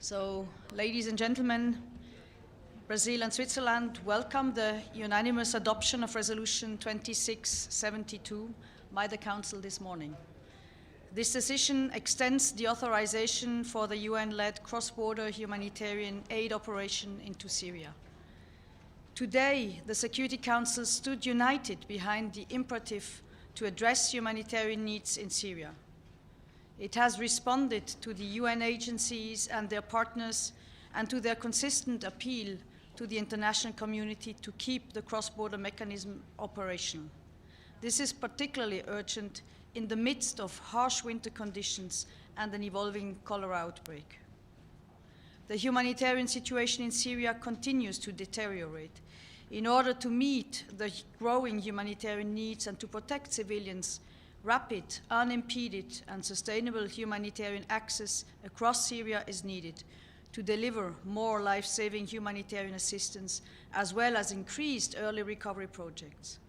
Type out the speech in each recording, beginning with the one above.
So, ladies and gentlemen, Brazil and Switzerland welcome the unanimous adoption of Resolution 2672 by the Council this morning. This decision extends the authorization for the UN-led cross-border humanitarian aid operation into Syria. Today, the Security Council stood united behind the imperative to address humanitarian needs in Syria. It has responded to the UN agencies and their partners and to their consistent appeal to the international community to keep the cross-border mechanism operational. This is particularly urgent in the midst of harsh winter conditions and an evolving cholera outbreak. The humanitarian situation in Syria continues to deteriorate. In order to meet the growing humanitarian needs and to protect civilians, rapid, unimpeded, and sustainable humanitarian access across Syria is needed to deliver more life-saving humanitarian assistance, as well as increased early recovery projects.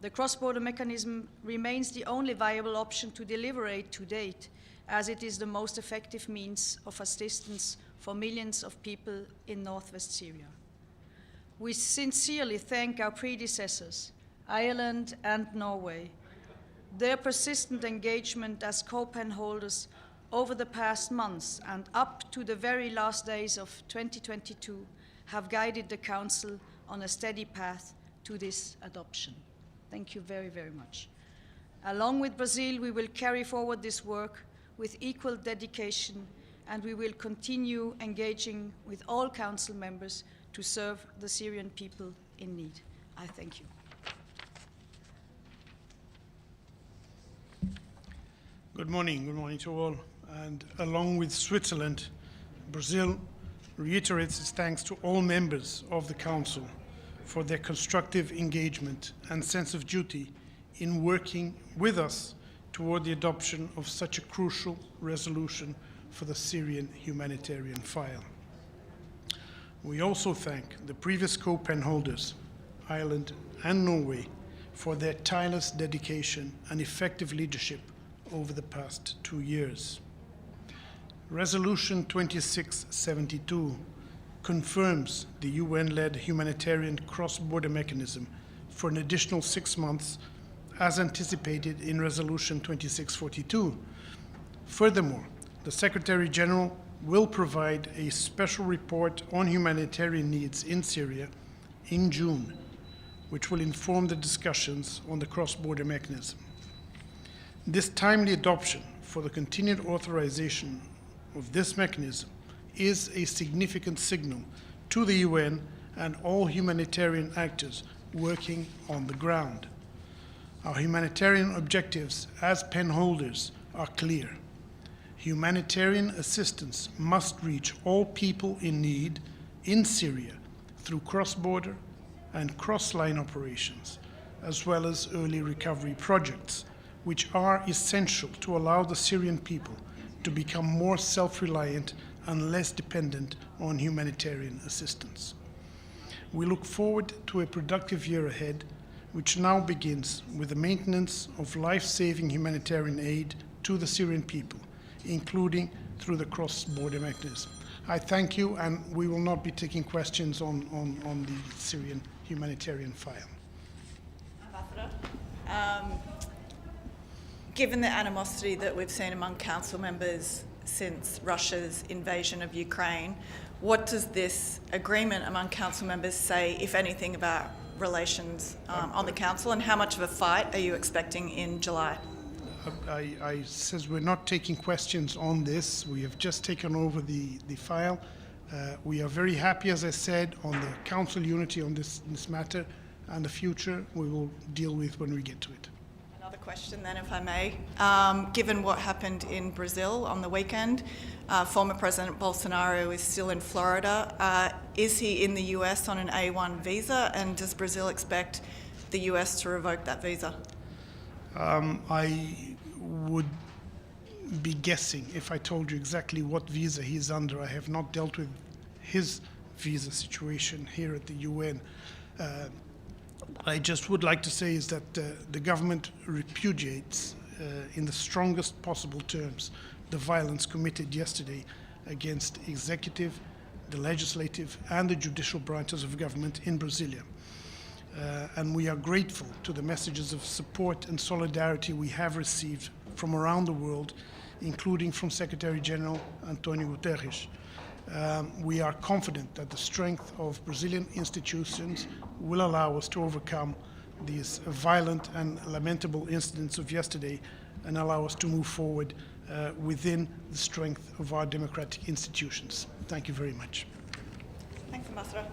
The cross-border mechanism remains the only viable option to deliver aid to date, as it is the most effective means of assistance for millions of people in northwest Syria. We sincerely thank our predecessors, Ireland and Norway. Their persistent engagement as co-pen holders over the past months and up to the very last days of 2022 have guided the Council on a steady path to this adoption. Thank you very, very much. Along with Brazil, we will carry forward this work with equal dedication, and we will continue engaging with all Council members to serve the Syrian people in need. I thank you. Good morning to all. And along with Switzerland, Brazil reiterates its thanks to all members of the Council for their constructive engagement and sense of duty in working with us toward the adoption of such a crucial resolution for the Syrian humanitarian file. We also thank the previous co-pen holders, Ireland and Norway, for their tireless dedication and effective leadership over the past 2 years. Resolution 2672 confirms the UN-led humanitarian cross-border mechanism for an additional 6 months, as anticipated in Resolution 2642. Furthermore, the Secretary General will provide a special report on humanitarian needs in Syria in June, which will inform the discussions on the cross-border mechanism. This timely adoption for the continued authorization of this mechanism is a significant signal to the UN and all humanitarian actors working on the ground. Our humanitarian objectives as pen holders are clear. Humanitarian assistance must reach all people in need in Syria through cross-border and cross-line operations, as well as early recovery projects, which are essential to allow the Syrian people to become more self-reliant and less dependent on humanitarian assistance. We look forward to a productive year ahead, which now begins with the maintenance of life-saving humanitarian aid to the Syrian people, including through the cross-border mechanism. I thank you, and we will not be taking questions on the Syrian humanitarian file. Ambassador, given the animosity that we've seen among Council members since Russia's invasion of Ukraine, what does this agreement among Council members say, if anything, about relations on the Council, and how much of a fight are you expecting in July? I says we're not taking questions on this. We have just taken over the file. We are very happy, as I said, on the Council unity on this matter, and the future we will deal with when we get to it. Another question then, if I may. Given what happened in Brazil on the weekend, former President Bolsonaro is still in Florida. Is he in the US on an A1 visa, and does Brazil expect the US to revoke that visa? I would be guessing if I told you exactly what visa he's under. I have not dealt with his visa situation here at the UN. I just would like to say is that the government repudiates in the strongest possible terms the violence committed yesterday against executive, the legislative, and the judicial branches of government in Brasilia. And we are grateful to the messages of support and solidarity we have received from around the world, including from Secretary General Antonio Guterres. We are confident that the strength of Brazilian institutions will allow us to overcome these violent and lamentable incidents of yesterday and allow us to move forward within the strength of our democratic institutions. Thank you very much. Thanks, Ambassador.